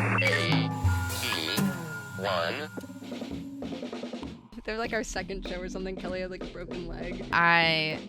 A, C, 1. They're like our second show or something. Kelley had like a broken leg. I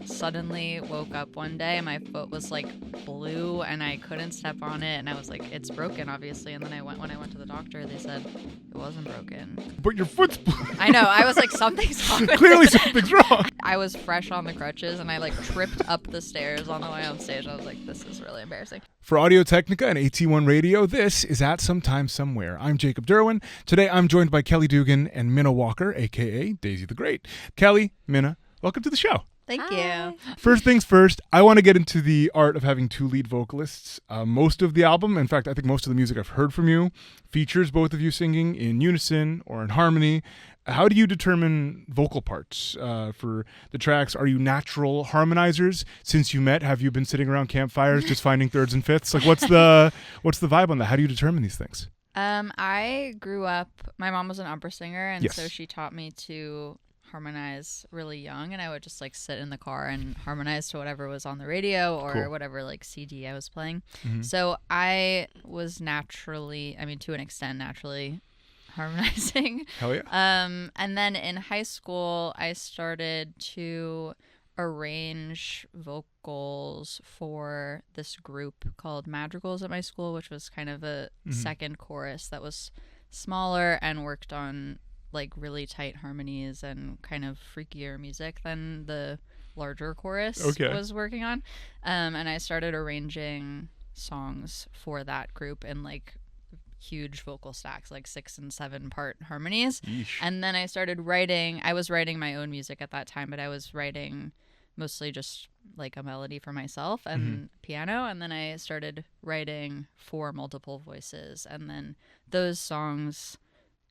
suddenly woke up one day and my foot was like blue and I couldn't step on it and I was like, it's broken obviously. And then when I went to the doctor, they said it wasn't broken. But your foot's blue. I know. I was like, something's wrong with Clearly it. something's wrong. I was fresh on the crutches and I like tripped up the stairs on the way on stage. I was like, this is really embarrassing. For Audio Technica and AT1 Radio, this is At Sometime Somewhere. I'm Jacob Derwin. Today I'm joined by Kelley Dugan and Mina Walker, a.k.a. Daisy the Great. Kelley, Mina, welcome to the show. Thank Hi. you. First things first, I want to get into the art of having two lead vocalists. Most of the album, in fact, I think most of the music I've heard from you, features both of you singing in unison or in harmony. How do you determine vocal parts for the tracks? Are you natural harmonizers? Since you met, have you been sitting around campfires just finding thirds and fifths? Like, what's the vibe on that? How do you determine these things? I grew up, my mom was an opera singer, and Yes. so she taught me to harmonize really young, and I would just like sit in the car and harmonize to whatever was on the radio or Cool. whatever like CD I was playing. Mhm. So I was naturally, I mean to an extent, naturally harmonizing. Hell yeah. And then in high school, I started to arrange vocals for this group called Madrigals at my school, which was kind of a second chorus that was smaller and worked on like really tight harmonies and kind of freakier music than the larger chorus Okay. was working on. And I started arranging songs for that group in like huge vocal stacks, like 6 and 7 part harmonies. Yeesh. And then I started writing. I was writing my own music at that time, but I was writing mostly just like a melody for myself and piano. And then I started writing for multiple voices. And then those songs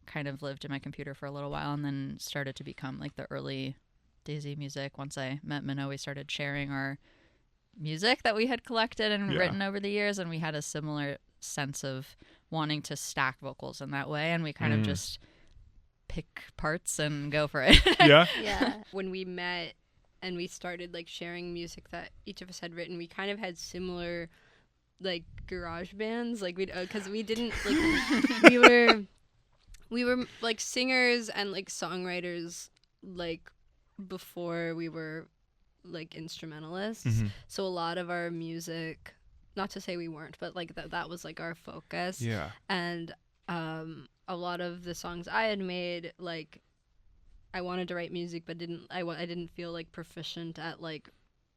kind of lived in my computer for a little while and then started to become like the early Daisy music. Once I met Mina, we started sharing our music that we had collected and written over the years. And we had a similar sense of wanting to stack vocals in that way. And we kind of just pick parts and go for it. Yeah? Yeah. When we met and we started like sharing music that each of us had written, we kind of had similar like garage bands. Like because we didn't like we were like singers and like songwriters like before we were like instrumentalists. So a lot of our music, not to say we weren't, but like that was like our focus. Yeah. And a lot of the songs I had made, like I wanted to write music, but I didn't feel like proficient at like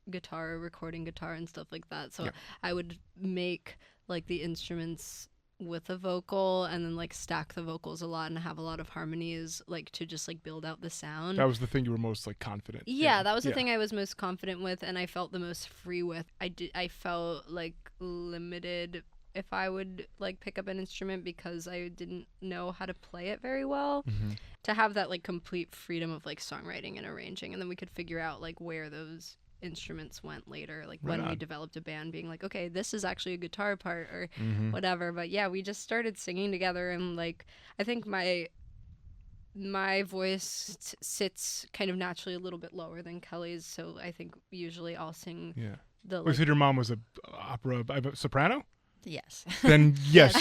recording guitar and stuff like that. So I would make like the instruments with a vocal and then like stack the vocals a lot and have a lot of harmonies like to just like build out the sound. That was the thing you were most like confident Yeah, in. that was the thing I was most confident with and I felt the most free with. I felt like limited if I would like pick up an instrument because I didn't know how to play it very well. To have that like complete freedom of like songwriting and arranging, and then we could figure out like where those instruments went later, like when we developed a band, being like, okay, this is actually a guitar part or whatever. But yeah, we just started singing together, and like I think my voice sits kind of naturally a little bit lower than Kelley's, so I think usually I'll sing the You said your mom was a soprano? Yes. Then yes,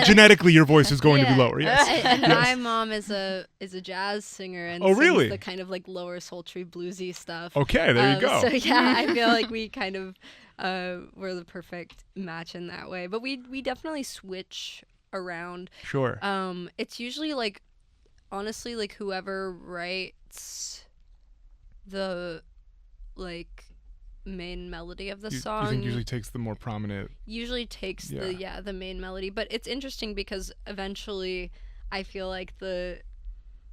genetically your voice is going to be lower. Yes. And Yes. my mom is a jazz singer and Oh, sings really? the kind of like lower sultry bluesy stuff. Okay, there you go. So yeah, I feel like we kind of were the perfect match in that way. But we definitely switch around. Sure. It's usually like honestly like whoever writes the like main melody of the song You think usually takes the more prominent. takes Yeah. the main melody. But it's interesting because eventually I feel like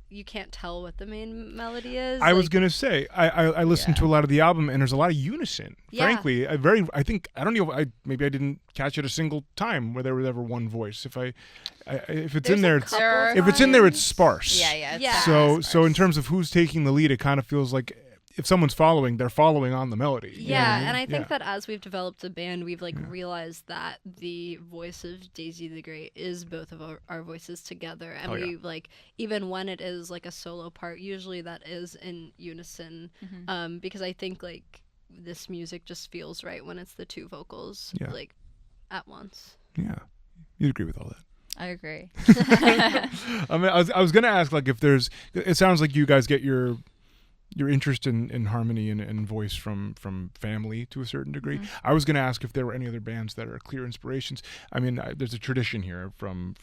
you can't tell what the main melody is. I was like, gonna say I listened to a lot of the album and there's a lot of unison. Yeah. Frankly, I don't know. Maybe I didn't catch it a single time where there was ever one voice. If it's in there, if it's in there, it's sparse. Yeah. Yeah. So in terms of who's taking the lead, it kind of feels like if someone's following, they're following on the melody. You know what I mean? And I think Yeah. that as we've developed the band, we've like realized that the voice of Daisy the Great is both of our voices together, and we like even when it is like a solo part, usually that is in unison, because I think like this music just feels right when it's the two vocals like at once. Yeah. You'd agree with all that. I agree. I mean, I was gonna ask, like, if there's. It sounds like you guys get your interest in harmony and voice from family to a certain degree. I was going to ask if there were any other bands that are clear inspirations. I mean, there's a tradition here from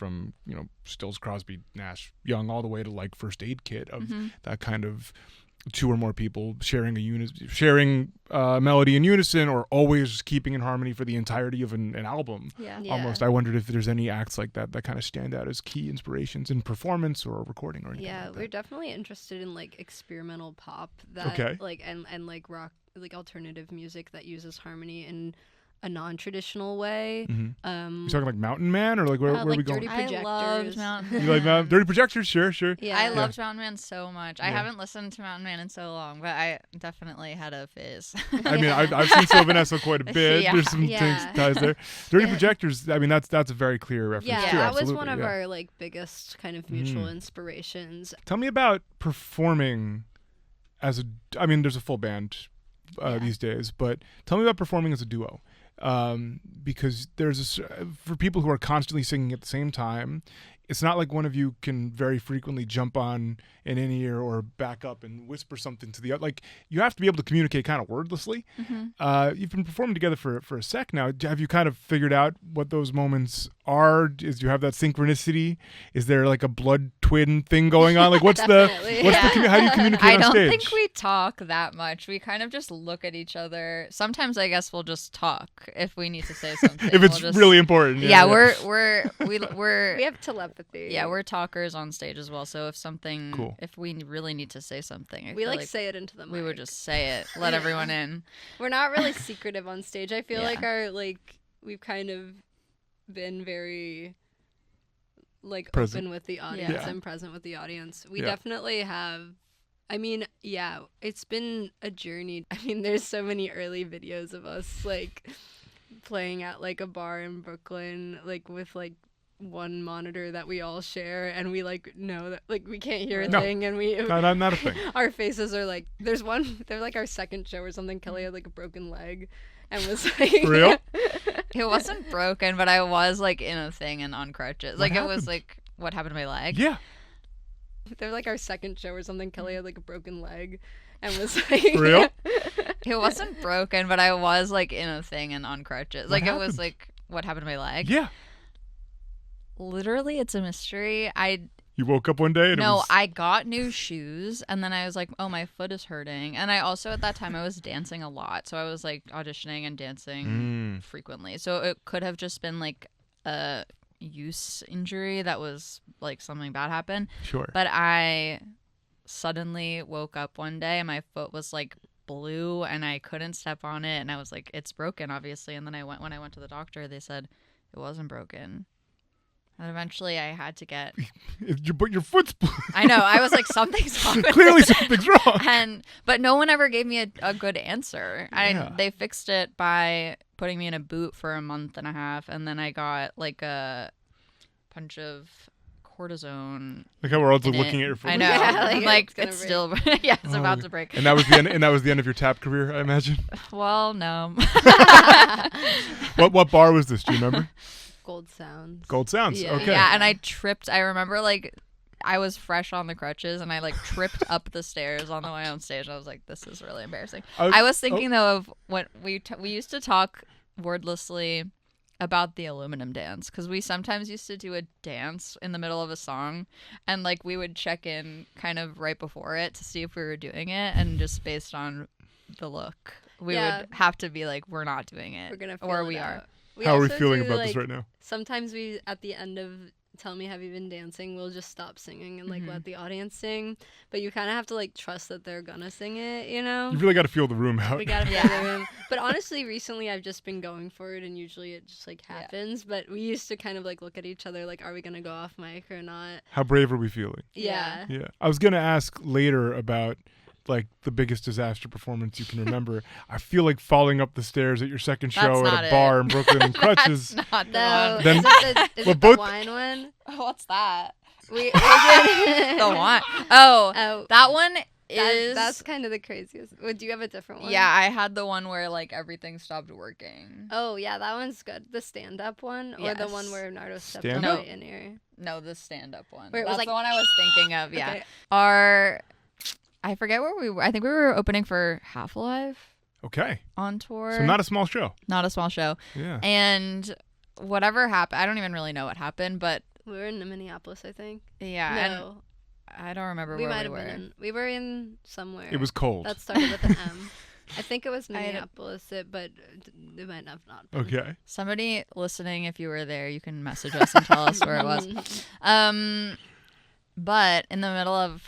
Stills, Crosby, Nash, Young, all the way to like First Aid Kit of that kind of two or more people sharing a melody in unison, or always keeping in harmony for the entirety of an album. Yeah. Almost. I wondered if there's any acts like that kind of stand out as key inspirations in performance or recording or anything. Yeah, like we're that. definitely interested in like experimental pop that Okay. like and like rock, like alternative music that uses harmony in a non-traditional way. You talking like Mountain Man, or like where are like we going? Dirty I loved Projectors. Mountain You like Dirty Projectors? Sure. Yeah. I loved Mountain Man so much. I Yeah. haven't listened to Mountain Man in so long, but I definitely had a phase. I mean, I've seen Sylvan Esso quite a bit. Yeah. There's some Yeah. ties there. Dirty Projectors. I mean, that's a very clear reference Yeah, too. that was absolutely, one of yeah. our like biggest kind of mutual inspirations. Tell me about performing as a. I mean, there's a full band these days, but tell me about performing as a duo. Because for people who are constantly singing at the same time, it's not like one of you can very frequently jump on an in-ear or back up and whisper something to the other. Like, you have to be able to communicate kind of wordlessly. You've been performing together for a sec now. Have you kind of figured out what those moments are? Do you have that synchronicity? Is there like a blood twin thing going on? Like, Definitely. how do you communicate I on don't stage? think we talk that much. We kind of just look at each other. Sometimes I guess we'll just talk if we need to say something. if it's We'll just- really important. Yeah, we're We have telepathy. yeah, we're talkers on stage as well. So Cool. if we really need to say something, I We feel like like say it into the mic. we would just say it, let everyone in. We're not really secretive on stage. I feel Yeah. like we've kind of been very like Present. open with the audience Yeah. and present with the audience. We Yeah. definitely have. I mean, yeah, it's been a journey. I mean, there's so many early videos of us like playing at like a bar in Brooklyn, like with like one monitor that we all share, and we like know that like we can't hear a No. thing, and we Not a thing. our faces are like they're like our second show or something. Kelly had like a broken leg and was like For real? It wasn't broken, but I was like in a thing and on crutches. Like it happened? was like what happened to my leg? Yeah. they're like our second show or something. Kelly had like a broken leg and was like For real? It wasn't broken, but I was like in a thing and on crutches. Like it was happened? like what happened to my leg? Yeah. Literally, it's a mystery. You woke up one day and it No, was... I got new shoes, and then I was like, oh, my foot is hurting. And I also, at that time, I was dancing a lot. So I was like auditioning and dancing frequently. So it could have just been like a use injury that was like something bad happened. Sure. But I suddenly woke up one day and my foot was like blue and I couldn't step on it. And I was like, it's broken, obviously. And then when I went to the doctor, they said it wasn't broken. And eventually I had to get... But your foot's... I know. I was like, something's wrong with Clearly it. something's wrong. But no one ever gave me a good answer. Yeah. They fixed it by putting me in a boot for a month and a half. And then I got like a bunch of cortisone. Like how we're also in looking it. at your foot. I know. Yeah, like, like it's gonna it's break. still... yeah, it's Oh, about to break. And that was the end. And that was the end of your tap career, I imagine. Well, no. What bar was this? Do you remember? Gold Sounds. Gold Sounds. Yeah. Okay. Yeah, and I tripped. I remember like I was fresh on the crutches and I like tripped up the stairs on the way on stage. I was like, this is really embarrassing. I was thinking though of when we used to talk wordlessly about the aluminum dance because we sometimes used to do a dance in the middle of a song and like we would check in kind of right before it to see if we were doing it, and just based on the look we would have to be like, we're not doing it, We're gonna or feel we it are. out. How are we also feeling do, about like, this right now? Sometimes we, at the end of Tell Me Have You Been Dancing, we'll just stop singing and like let the audience sing. But you kind of have to like trust that they're gonna sing it, you know? You really got to feel the room out. We gotta feel the room. But honestly, recently I've just been going for it, and usually it just like happens. But we used to kind of like look at each other like, are we gonna go off mic or not? How brave are we feeling? Yeah. Yeah. I was going to ask later about like the biggest disaster performance you can remember. I feel like falling up the stairs at your second That's show not at a bar it. in Brooklyn in crutches. That's not the No, one. Then- is it well, the both- wine one? What's that? We The wine. Oh, Oh, that one is. That's kind of the craziest. Do you have a different one? Yeah, I had the one where like everything stopped working. Oh yeah, that one's good. The stand-up one, or the one Yes. where Nardo stepped Stand on up? my in-ear. No, the stand-up one. Where it was That's like- the one I was thinking of. Yeah, Okay. I forget where we were. I think we were opening for Half Alive Okay. on tour. So not a small show. Not a small show. Yeah. And whatever happened, I don't even really know what happened, but We were in Minneapolis, I think. yeah, No, and I don't remember we where might we have were. been in. We were in somewhere. It was cold. That started with an M. I think it was I had- Minneapolis, but it might have not been. Okay. Somebody listening, if you were there, you can message us and tell us where it was. But in the middle of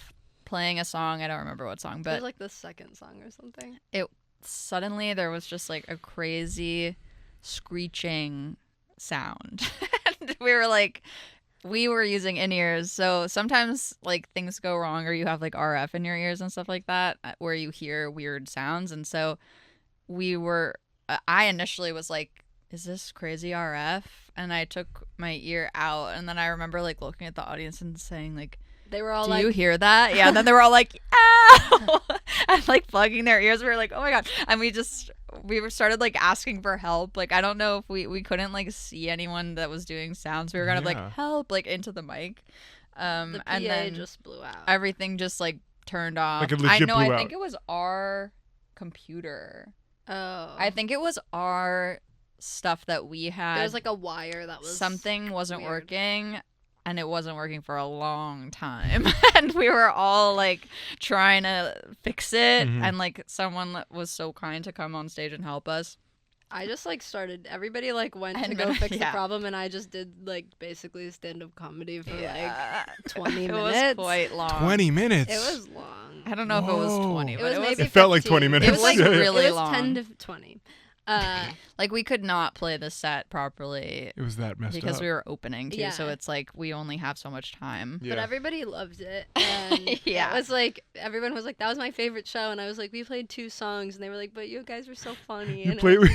playing a song, I don't remember what song, It but was like the second song or something. suddenly there was just like a crazy screeching sound. And we were using in-ears, so sometimes like things go wrong or you have like RF in your ears and stuff like that where you hear weird sounds. And so I initially was like, is this crazy RF? And I took my ear out, and then I remember like looking at the audience and saying like, They were all do like, you hear that? Yeah. And then they were all like, ow! And like plugging their ears. We were like, oh my God. And we started like asking for help. Like, I don't know if we couldn't like see anyone that was doing sounds. We were kind of Yeah. like, help, like into the mic. the PA And then just blew out. everything just like turned off. Like it legit I blew think out. it was our computer. Oh. I think it was our stuff that we had. there was like a wire that was Something wasn't weird. working, and it wasn't working for a long time. And we were all like trying to fix it, Mhm. and like someone was so kind to come on stage and help us. I just like started. Everybody like went to And go then- fix the yeah. problem, and I just did like basically stand-up comedy for Yeah. 20 It minutes. was quite long. 20 minutes. It was long. I don't know if it was 20, Whoa. but It was maybe It felt like 15. 20 minutes. It was like Yeah, yeah. really it was long. 10 to 20. Like we could not play the set properly It was that messed because up. we were opening too. Yeah. So it's like we only have so much time. Yeah. But everybody loved it. And Yeah. it was like, everyone was like, that was my favorite show. And I was like, we played 2 songs. And they were like, but you guys were so funny. You And played, we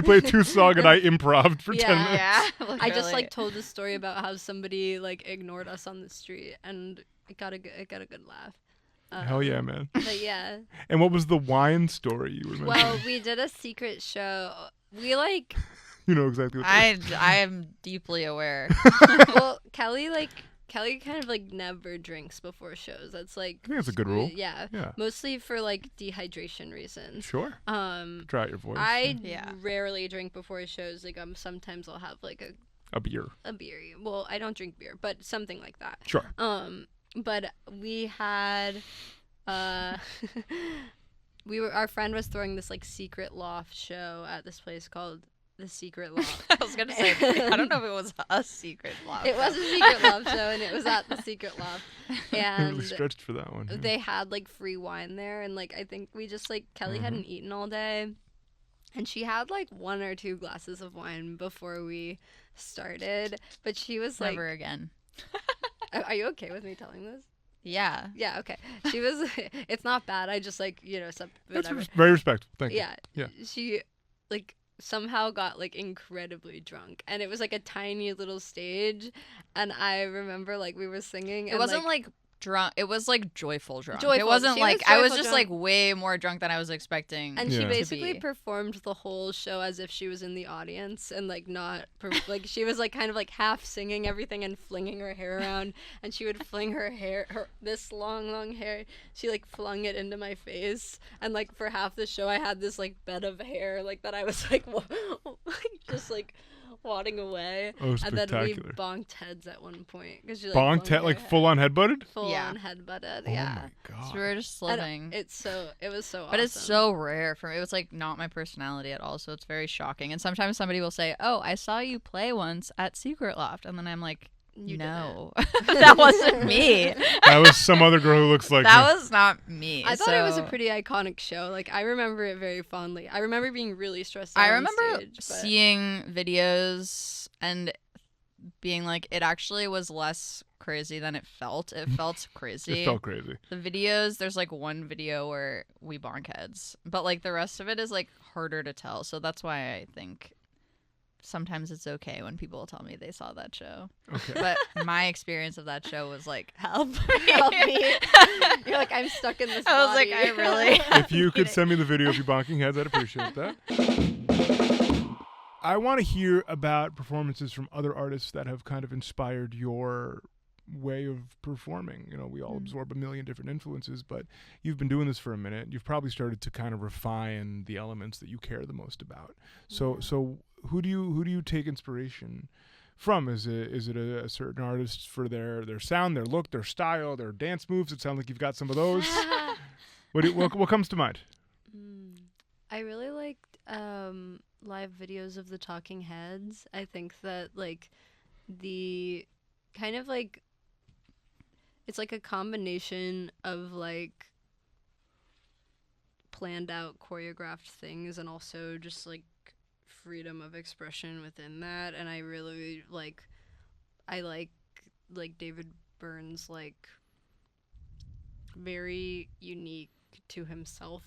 played 2 songs and I improved for 10 Yeah. minutes. Yeah. I just literally. like told a story about how somebody like ignored us on the street. And it got a good laugh. Hell yeah, man. But yeah. And what was the wine story you were mentioning? Well, we did a secret show. We like, You know exactly what I am deeply aware. well, Kelley kind of like never drinks before shows. That's like, I think that's a good rule. Yeah. Yeah. Mostly for like dehydration reasons. Sure. Dry out your voice. I Yeah. rarely drink before shows. Like sometimes I'll have like A beer. a beer. Well, I don't drink beer, but something like that. Sure. But we had our friend was throwing this like secret loft show at this place called The Secret Loft. I was gonna say I don't know if it was a secret loft. It was a secret loft show, and it was at the secret loft. I And really stretched for that one. yeah. they had like free wine there, and like I think we just like Kelley hadn't eaten all day, and she had like 1 or 2 glasses of wine before we started. But she was like, Never again. "Are you okay with me telling this?" Yeah. Yeah, okay. She was. It's not bad. I just like That's whatever. very respectful. Thank you. Yeah. Yeah. She like somehow got like incredibly drunk, and it was like a tiny little stage, and I remember like we were singing. It and, wasn't like drunk. It was like joyful drunk. It Joyful. wasn't She like was I was joyful just drunk. like way more drunk than I was expecting. And Yeah. she To basically be. performed the whole show as if she was in the audience and like not like she was like kind of like half singing everything and flinging her hair around, and she would fling her this long hair. She like flung it into my face, and like for half the show I had this like bed of hair like that I was like just like wadding away. Oh, And then we spectacular. bonked heads at one point because she like Bonked head, like full on headbutted? full Yeah. on headbutted. Oh Yeah. my god. So we were just And living. it was so awesome. But it's so rare for me. It was like not my personality at all, so it's very shocking. And sometimes somebody will say, "Oh, I saw you play once at Secret Loft," and then I'm like, You "No, that wasn't me. That was some other girl who looks like That me. was not me." I thought it was a So- pretty iconic show. Like I remember it very fondly. I remember being really stressed out. I on remember stage, but seeing videos and being like, it actually was less crazy than it felt. It felt crazy. It felt crazy. The videos, there's like one video where we bonk heads, but like the rest of it is like harder to tell. So that's why I think sometimes it's okay when people tell me they saw that show. Okay. But my experience of that show was like, help me. Help me. You're like, I'm stuck in this I was like, body. I really. If you could send me the video of you bonking heads, I'd appreciate that. I want to hear about performances from other artists that have kind of inspired your way of performing. You know, we all absorb a million different influences, but you've been doing this for a minute. You've probably started to kind of refine the elements that you care the most about. So who do you take inspiration from? Is it a certain artist for their sound, their look, their style, their dance moves? It sounds like you've got some of those. What comes to mind? I really liked live videos of the Talking Heads. I think that like the kind of like it's like a combination of like planned out choreographed things and also just like freedom of expression within that. And I really like David Byrne's like very unique to himself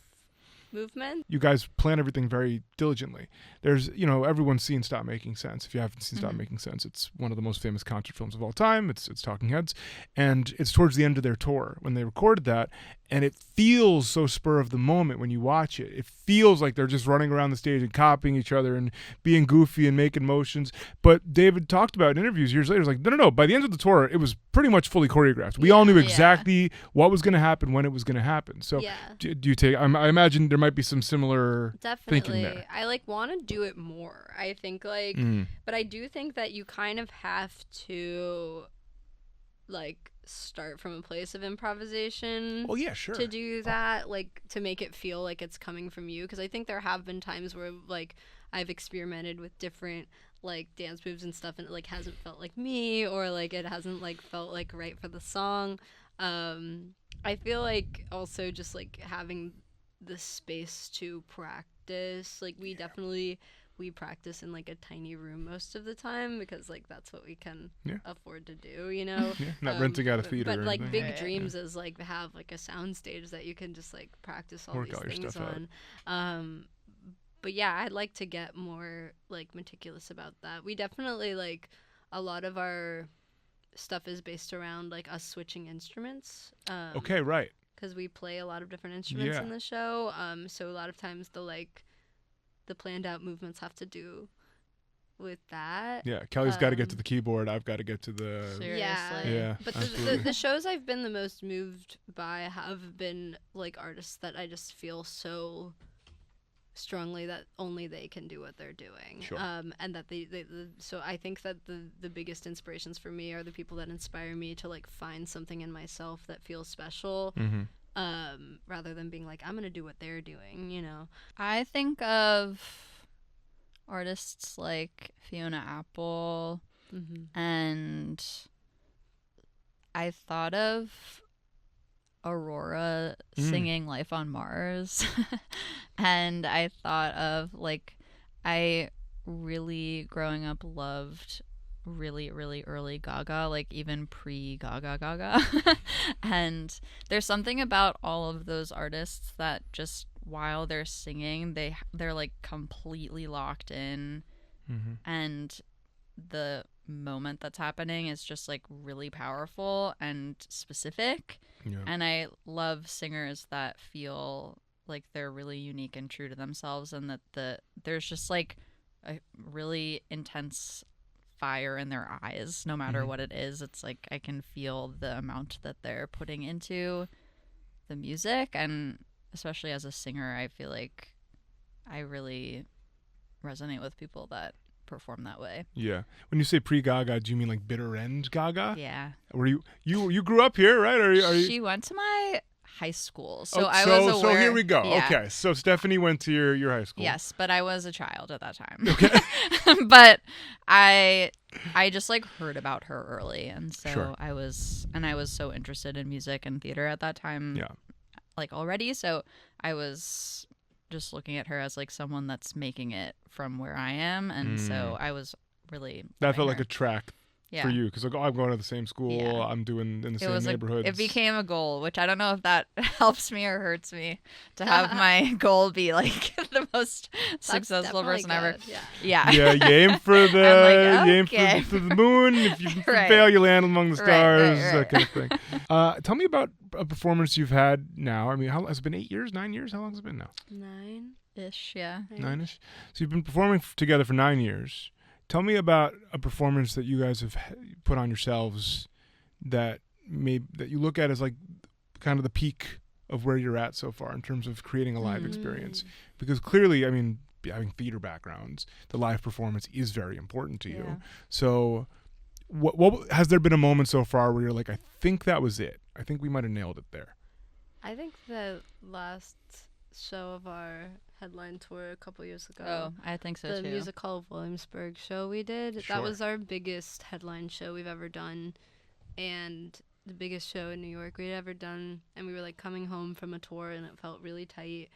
movement. You guys plan everything very diligently. There's, everyone's seen Stop Making Sense. If you haven't seen Stop Making Sense, it's one of the most famous concert films of all time. It's Talking Heads. And it's towards the end of their tour when they recorded that. And it feels so spur of the moment when you watch it. It feels like they're just running around the stage and copying each other and being goofy and making motions. But David talked about in interviews years later, like, no. By the end of the tour, it was pretty much fully choreographed. We all knew exactly what was going to happen, when it was going to happen. So do you take, I imagine there might be some similar thinking there. I want to do it more. I think but I do think that you kind of have to like start from a place of improvisation. Oh yeah, sure. To do that, like to make it feel like it's coming from you, because I think there have been times where like I've experimented with different like dance moves and stuff, and it like hasn't felt like me, or like it hasn't like felt like right for the song. I feel like also just like having the space to practice, like we practice in like a tiny room most of the time because like that's what we can afford to do, not renting out a theater but or like anything. big dreams is like have like a sound stage that you can just like practice all Work these all your things stuff on. But yeah, I'd like to get more like meticulous about that. We definitely like a lot of our stuff is based around like us switching instruments. Okay, right. Because we play a lot of different instruments in the show. So a lot of times the planned out movements have to do with that. Yeah, Kelley's got to get to the keyboard. I've got to get to the... Seriously. Yeah, but absolutely. the shows I've been the most moved by have been like artists that I just feel so strongly that only they can do what they're doing. Sure. And that so I think that the biggest inspirations for me are the people that inspire me to like find something in myself that feels special. Rather than being like, I'm gonna do what they're doing, I think of artists like Fiona Apple, and I thought of Aurora singing Life on Mars. And I thought of like, I really growing up loved really, really early Gaga, like even pre-Gaga. And there's something about all of those artists that just while they're singing, they're like completely locked in, and the moment that's happening is just like really powerful and specific. And I love singers that feel like they're really unique and true to themselves, and that there's just like a really intense fire in their eyes no matter what it is. It's like I can feel the amount that they're putting into the music, and especially as a singer, I feel like I really resonate with people that perform that way. Yeah. When you say pre-Gaga, do you mean like bitter end Gaga? Yeah. Were you grew up here, right? Are you... She went to my high school, so I was aware. So here we go. Yeah. Okay, so Stephanie went to your high school. Yes, but I was a child at that time. Okay. But I just like heard about her early, and so I was so interested in music and theater at that time. Yeah. Like already, so I was just looking at her as like someone that's making it from where I am, and so I was really that felt loving like her. a track for you? Because I'm going to the same school. Yeah. I'm doing in the same neighborhoods. It became a goal, which I don't know if that helps me or hurts me to have my goal be like the most successful person ever. Yeah. Yeah. Yeah, you aim for the I'm like, you aim okay. for the moon. If you Right. fail, you land among the stars. Right. That kind of thing. Tell me about a performance you've had now. I mean, how has it been? 8 years? 9 years? How long has it been now? 9-ish, yeah. 9ish. So you've been performing together for 9 years. Tell me about a performance that you guys have put on yourselves that you look at as like kind of the peak of where you're at so far in terms of creating a live experience. Because clearly, I mean, having theater backgrounds, the live performance is very important to you. Yeah. So what has there been a moment so far where you're like, I think that was it. I think we might have nailed it there. I think the last show of our headline tour a couple years ago. Oh, I think so the too. Music Hall of Williamsburg show we did. Sure. That was our biggest headline show we've ever done, and the biggest show in New York we'd ever done. And we were like coming home from a tour, and it felt really tight.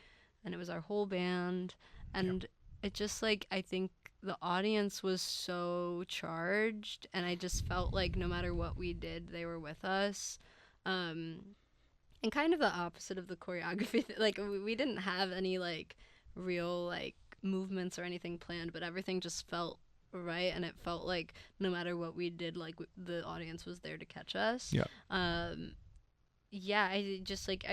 And it was our whole band, and it just like I think the audience was so charged, and I just felt like no matter what we did, they were with us. And kind of the opposite of the choreography. Like we didn't have any like real like movements or anything planned, but everything just felt right, and it felt like no matter what we did, like the audience was there to catch us. Yeah, I just like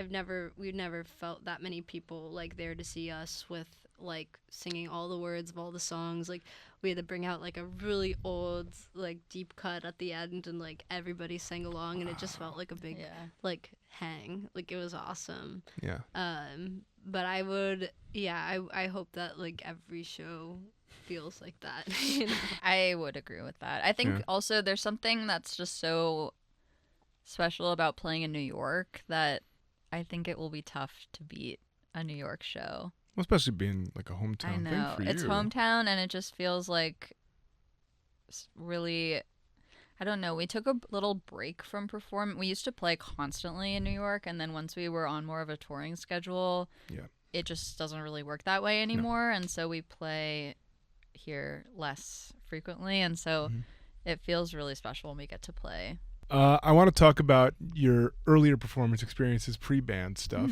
we've never felt that many people like there to see us with like singing all the words of all the songs. Like we had to bring out like a really old like deep cut at the end, and like everybody sang along, and it just felt like a big like hang. Like it was awesome. Yeah. But I would I hope that like every show feels like that. You know? I would agree with that. I think also there's something that's just so special about playing in New York that I think it will be tough to beat a New York show. Well, especially being like a hometown I know. thing for you. It's hometown, and it just feels like really, I don't know. We took a little break from performing. We used to play constantly in New York, and then once we were on more of a touring schedule, it just doesn't really work that way anymore. And so we play here less frequently, and so it feels really special when we get to play. I want to talk about your earlier performance experiences, pre-band stuff.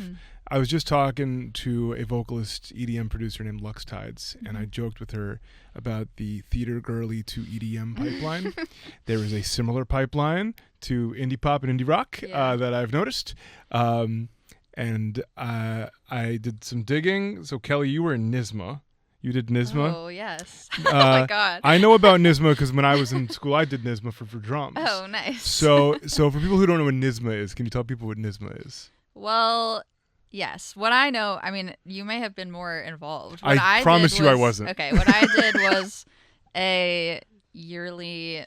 I was just talking to a vocalist, EDM producer named Lux Tides, and I joked with her about the theater girly to EDM pipeline. There is a similar pipeline to indie pop and indie rock that I've noticed. And I did some digging. So, Kelley, you were in NYSSMA. You did NYSSMA? Oh, yes. Oh, my God. I know about NYSSMA because when I was in school, I did NYSSMA for drums. Oh, nice. So for people who don't know what NYSSMA is, can you tell people what NYSSMA is? Well, yes. What I know, I mean, you may have been more involved. I promise you I wasn't. Okay, what I did was a yearly,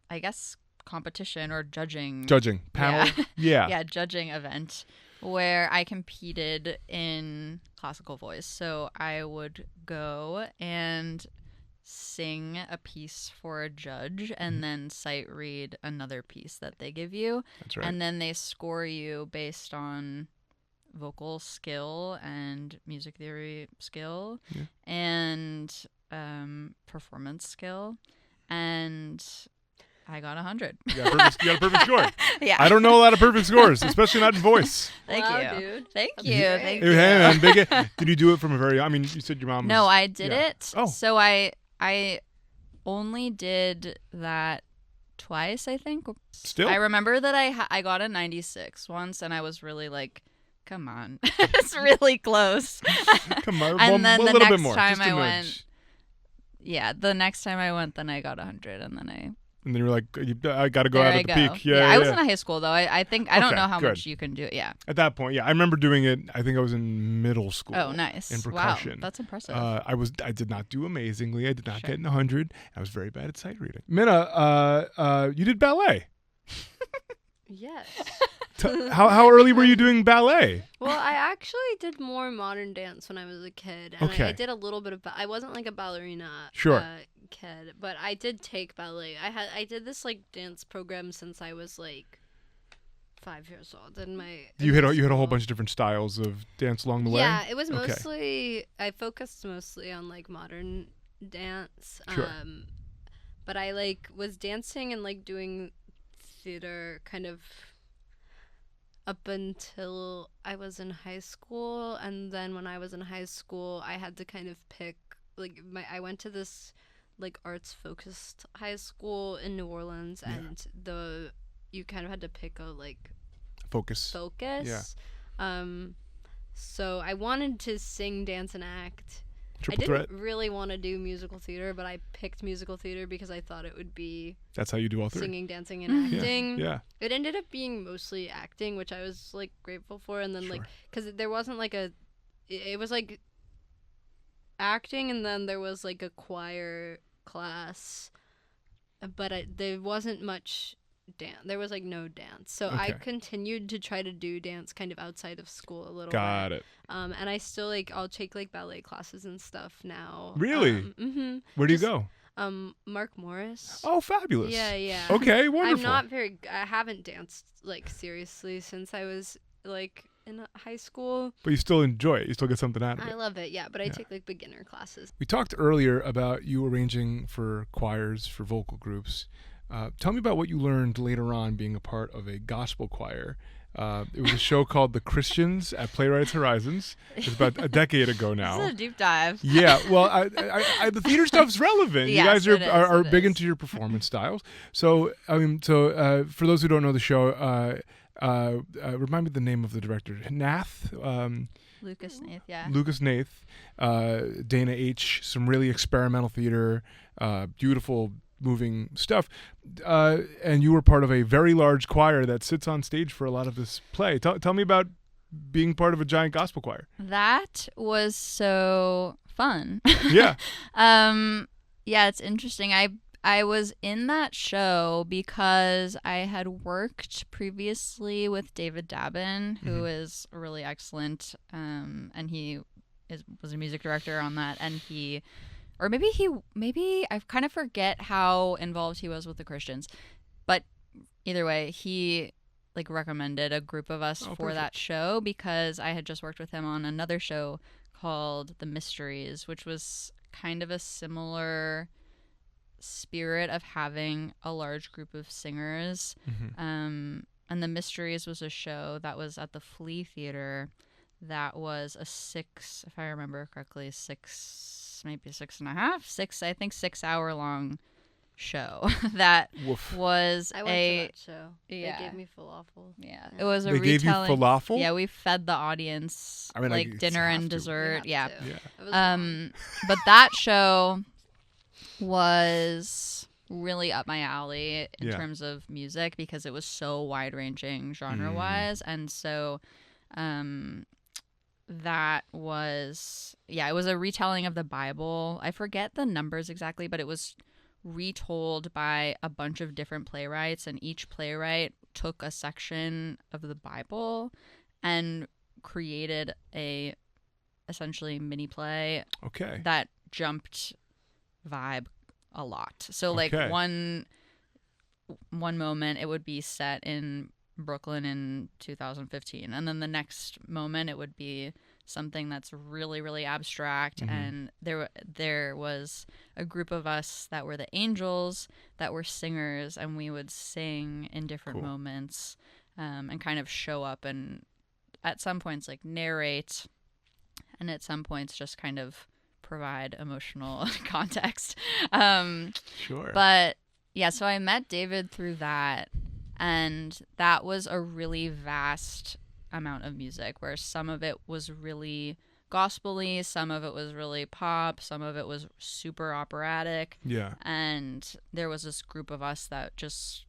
I guess, competition or judging panel. Yeah, judging event where I competed in classical voice. So I would go and sing a piece for a judge and then sight read another piece that they give you. That's right. And then they score you based on vocal skill and music theory skill and performance skill. And I got 100. You got a perfect score. Yeah. I don't know a lot of perfect scores, especially not in voice. Thank you. Dude. Thank you. Thank you. you. Hey, man, did you do it from a very, I mean, you said your mom was... No, I did it. Oh. So I only did that twice, I think. Still? I remember that I got a 96 once, and I was really like, come on. It's really close. Come on. And then the little bit next more. time Just a I nudge. went, the next time I went, then I got 100, and then And then you were like, I got to go there out I at the go. peak. Yeah, I was in high school, though. I think, I don't know how good. much you can do. Yeah. At that point, I remember doing it, I think I was in middle school. Oh, nice. In percussion. Wow, that's impressive. I did not do amazingly. I did not get in 100. I was very bad at sight reading. Mina, you did ballet. Yes. How early were you doing ballet? Well, I actually did more modern dance when I was a kid, and I did a little bit of. I wasn't like a ballerina. Kid, but I did take ballet. I did this like dance program since I was like 5 years old. And you had a whole bunch of different styles of dance along the way. Yeah, it was mostly I focused mostly on like modern dance. Sure. but I like was dancing and like doing theater kind of up until I was in high school, and then when I was in high school I had to kind of pick like I went to this like arts focused high school in New Orleans, and you kind of had to pick a like Focus. Yeah. So I wanted to sing, dance, and act. Triple I threat. didn't really want to do musical theater, but I picked musical theater because I thought it would be That's how you do all three. singing, dancing, and acting. Yeah. It ended up being mostly acting, which I was like grateful for, and then like because there wasn't like it was like acting, and then there was like a choir class, but there wasn't much dance. There was like no dance, so I continued to try to do dance kind of outside of school a little Got bit. it. And I still like I'll take like ballet classes and stuff now. Really? Where do you go? Mark Morris. Oh, fabulous. Yeah. Okay, wonderful. I'm not very. I haven't danced like seriously since I was like in high school. But you still enjoy it. You still get something out of it. I love it. Yeah, but I take like beginner classes. We talked earlier about you arranging for choirs, for vocal groups. Tell me about what you learned later on being a part of a gospel choir. It was a show called The Christians at Playwrights Horizons. It's about a decade ago now. This is a deep dive. Yeah, well, I the theater stuff's relevant. Yes, you guys are it big is. into your performance styles. So, for those who don't know the show, remind me the name of the director. Nath? Lucas Nath, yeah. Lucas Nath, Dana H., some really experimental theater, beautiful, moving stuff. And you were part of a very large choir that sits on stage for a lot of this play. Tell me about being part of a giant gospel choir. That was so fun. Yeah. Yeah, it's interesting. I was in that show because I had worked previously with David Dabin, who is really excellent, and he was a music director on that, and maybe I kind of forget how involved he was with the Christians, but either way, he like recommended a group of us for that show because I had just worked with him on another show called The Mysteries, which was kind of a similar spirit of having a large group of singers. And The Mysteries was a show that was at the Flea Theater that was a 6 hour long show that was I went to that show. Yeah. They gave me falafel. Yeah. It was a They gave you retelling. falafel? Yeah, we fed the audience like dinner and dessert. Yeah. It was fun. But that show was really up my alley in terms of music because it was so wide-ranging genre-wise, and so that was it was a retelling of the Bible. I forget the numbers exactly, but it was retold by a bunch of different playwrights, and each playwright took a section of the Bible and created a essentially mini play that jumped vibe a lot. So like one moment it would be set in Brooklyn in 2015, and then the next moment it would be something that's really, really abstract. And there was a group of us that were the angels that were singers, and we would sing in different moments, and kind of show up and at some points like narrate, and at some points just kind of provide emotional context. But yeah, so I met David through that, and that was a really vast amount of music where some of it was really gospel-y, some of it was really pop, some of it was super operatic. Yeah. And there was this group of us that just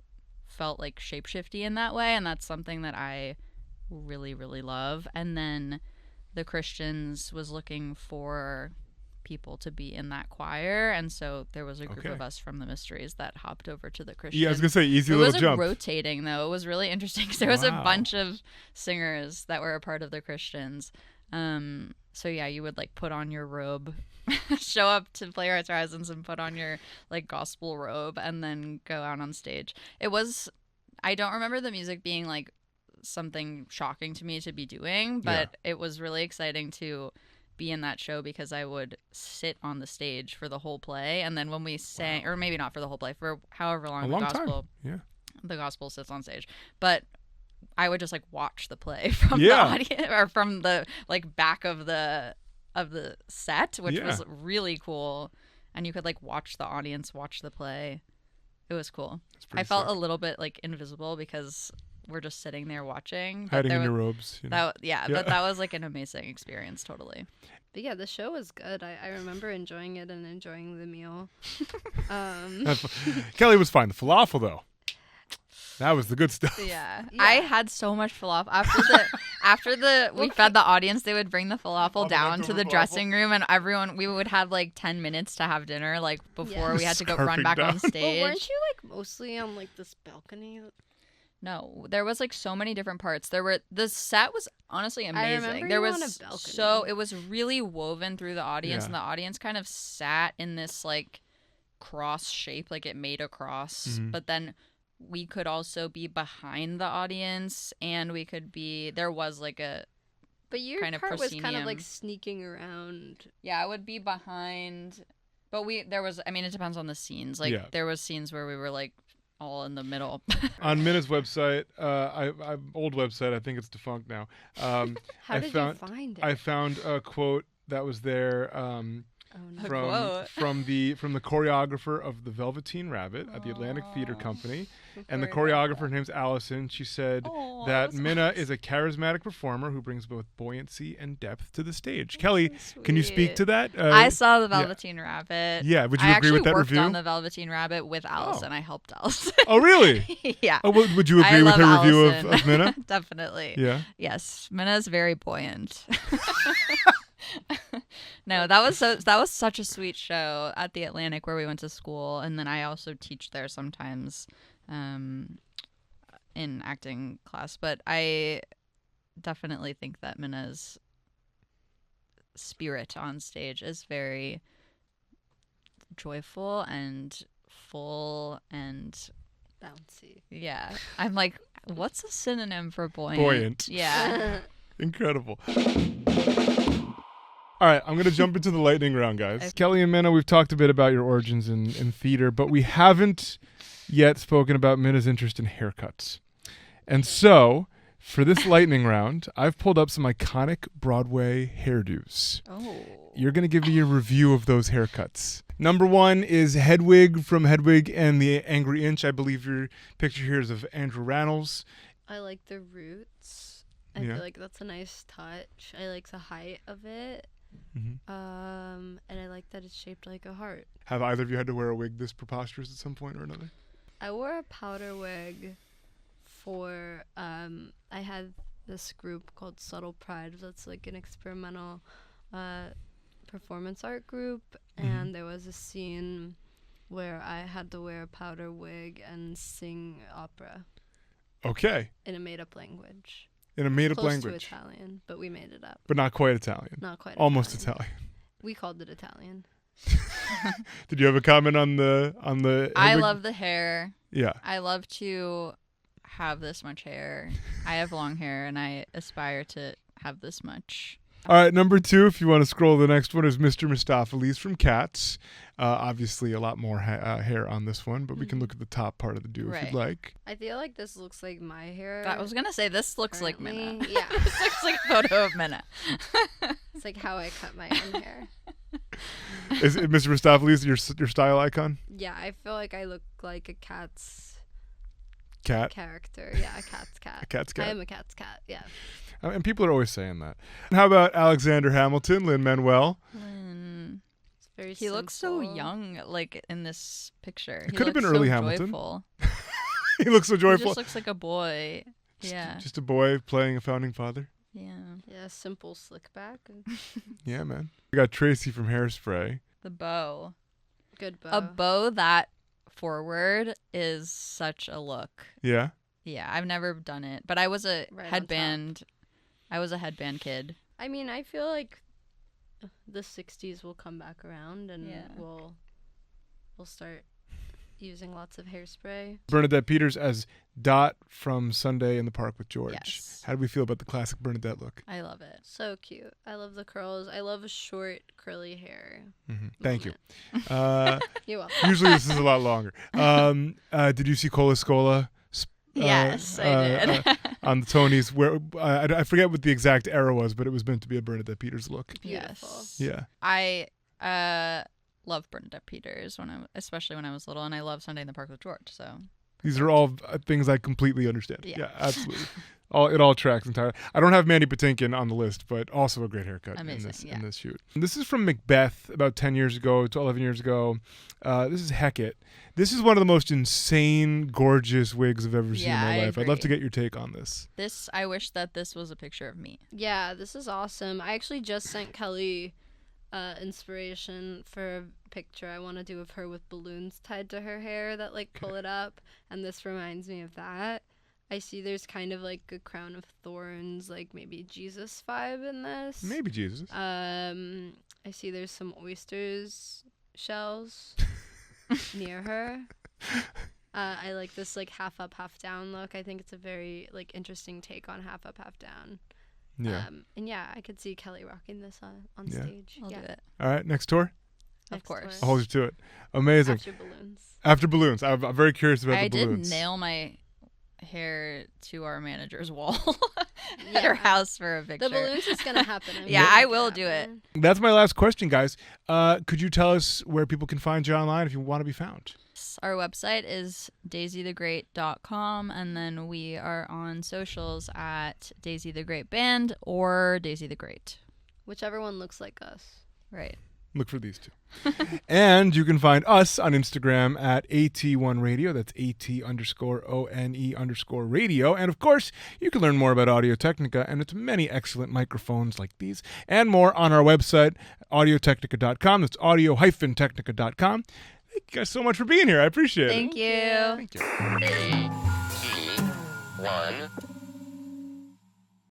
felt like shapeshifty in that way, and that's something that I really, really love. And then the Christians was looking for people to be in that choir, and so there was a group of us from the Mysteries that hopped over to the Christians. Yeah, I was gonna say easy little jump. It was rotating though. It was really interesting because there was a bunch of singers that were a part of the Christians. So yeah, you would like put on your robe, show up to Playwrights Horizons and put on your like gospel robe, and then go out on stage. I don't remember the music being like something shocking to me to be doing, but it was really exciting to be in that show because I would sit on the stage for the whole play, and then when we sang, or maybe not for the whole play, for however long A the long gospel, time. the gospel sits on stage, but I would just like watch the play from the Yeah. audience or from the like back of the set, which Yeah. was really cool, and you could like watch the audience watch the play. It was cool. It's pretty I felt sick. a little bit like invisible because we're just sitting there watching. But Hiding there in your was, robes. You know? yeah, Yeah. but that was like an amazing experience, totally. But yeah, the show was good. I remember enjoying it and enjoying the meal. Kelley was fine. The falafel, though. That was the good stuff. Yeah. Yeah. I had so much falafel after we fed the audience. They would bring the falafel down to the dressing room, and we would have like 10 minutes to have dinner, like before we had to go run Scarfing back on down. stage. Well, weren't you like mostly on like this balcony? No, there was like so many different parts. The set was honestly amazing. remember There you was on a balcony. it was really woven through the audience, Yeah. and the audience kind of sat in this like cross shape, like it made a cross. Mhm. But then we could also be behind the audience, and there was like a But your kind of part was kind of proscenium. like sneaking around. I would be behind, but it depends on the scenes. Like Yeah. there was scenes where we were like all in the middle. On Mina's website, old website, I think it's defunct now. How I did found- you find it? I found a quote that was there oh no. A quote. from the choreographer of the Velveteen Rabbit at the Atlantic Theater Aw. Company, and the Sorry about choreographer that. name's Allison. She said Aw, that that's Mina nice. is a charismatic performer who brings both buoyancy and depth to the stage. Kelley, so can you speak sweet. to that? I saw the Velveteen Rabbit. Yeah, would you I agree with that actually worked review? on the Velveteen Rabbit with Allison. I helped Allison. Oh, really? Yeah. Oh, would you I agree with love her review Allison. of Mina? Definitely. Yeah. Yes, Mina's very buoyant. No, that was such a sweet show at the Atlantic where we went to school, and then I also teach there sometimes in acting class. But I definitely think that Mina's spirit on stage is very joyful and full, and Bouncy. yeah, I'm like, what's a synonym for buoyant? Buoyant. Yeah. Incredible. All right, I'm going to jump into the lightning round, guys. Okay. Kelley and Mina, we've talked a bit about your origins in theater, but we haven't yet spoken about Mina's interest in haircuts. And so, for this lightning round, I've pulled up some iconic Broadway hairdos. Oh. You're going to give me a review of those haircuts. Number one is Hedwig from Hedwig and the Angry Inch. I believe your picture here is of Andrew Rannells. I like the roots. I Yeah. feel like that's a nice touch. I like the height of it. Mm-hmm. And I like that it's shaped like a heart. Have either of you had to wear a wig this preposterous at some point or another? I wore a powder wig for I had this group called Subtle Pride. That's like an experimental performance art group, and there was a scene where I had to wear a powder wig and sing opera Okay. in a made-up language. In a made-up Close language. to Italian, but we made it up. But not quite Italian. Not quite Almost Italian. Italian. We called it Italian. Did you have a comment on the I Hedwig? love the hair. Yeah. I love to have this much hair. I have long hair, and I aspire to have this much. All right, number two, if you want to scroll, the next one is Mr. Mistopheles from Cats. Obviously, a lot more hair on this one, but we can look at the top part of the do if Right. you'd like. I feel like this looks like my hair. I was gonna say this looks like Mina. currently. Yeah. This looks like a photo of Mina. It's like how I cut my own hair. Is Mr. Mistopheles your style icon? Yeah, I feel like I look like a cat's Cat? character. Yeah, a cat's cat. A cat's cat. I am a cat's cat. Yeah. And people are always saying that. How about Alexander Hamilton, Lin-Manuel? It's very He looks so simple. young, like in this picture. It He could have been looks so early Hamilton. joyful. He looks so He joyful. just looks like a boy. Yeah. Just a boy playing a founding father. Yeah. Yeah, simple slick back. Yeah, man. We got Tracy from Hairspray. The bow. Good bow. A bow that forward is such a look. Yeah? Yeah, I've never done it, but I was a Right on headband. I was a headband kid. I mean, I feel like the 60s will come back around and Yeah. we'll start using lots of hairspray. Bernadette Peters as Dot from Sunday in the Park with George. Yes. How do we feel about the classic Bernadette look? I love it. So cute. I love the curls. I love short curly hair. Thank you. You're welcome. Usually this is a lot longer. Did you see Cola Scola? Yes, I did. On the Tonys, where I forget what the exact era was, but it was meant to be a Bernadette Peters look. Beautiful. Yes. Yeah. I love Bernadette Peters especially when I was little, and I love Sunday in the Park with George. So These are all things I completely understand. Yeah. Yeah, absolutely. It all tracks entirely. I don't have Mandy Patinkin on the list, but also a great haircut Amazing, in this shoot. This is from Macbeth about 10 years ago to 11 years ago. This is Hecate. This is one of the most insane, gorgeous wigs I've ever seen in my I life. I'd love to agree. get your take on this. I wish that this was a picture of me. Yeah, this is awesome. I actually just sent Kelley inspiration for a picture I want to do of her with balloons tied to her hair that like pull it up, and this reminds me of that. I see there's kind of like a crown of thorns, like maybe Jesus vibe in this. Maybe Jesus. I see there's some oysters shells near her. I like this like half up, half down look. I think it's a very like interesting take on half up, half down. Yeah. And yeah, I could see Kelley rocking this on Yeah. stage. I'll yeah. do it. All right, next tour. Of Next course. I'll hold you to it. Amazing. After balloons. After balloons. I'm very curious about I the balloons. did nail my hair to our manager's wall at Yeah. her house for a picture. The balloons is gonna happen. I'm Yeah, gonna I make will do it. happen. That's my last question, guys. Could you tell us where people can find you online if you want to be found? Our website is daisythegreat.com, and then we are on socials at Daisy the Great Band or Daisy the Great. Whichever one looks like us. Right. Look for these two. And you can find us on Instagram at AT1Radio. That's AT_ONE_radio. And of course, you can learn more about Audio-Technica and its many excellent microphones like these and more on our website, audiotechnica.com. That's audio-technica.com. Thank you guys so much for being here. I appreciate it. Thank you. Thank you. AT1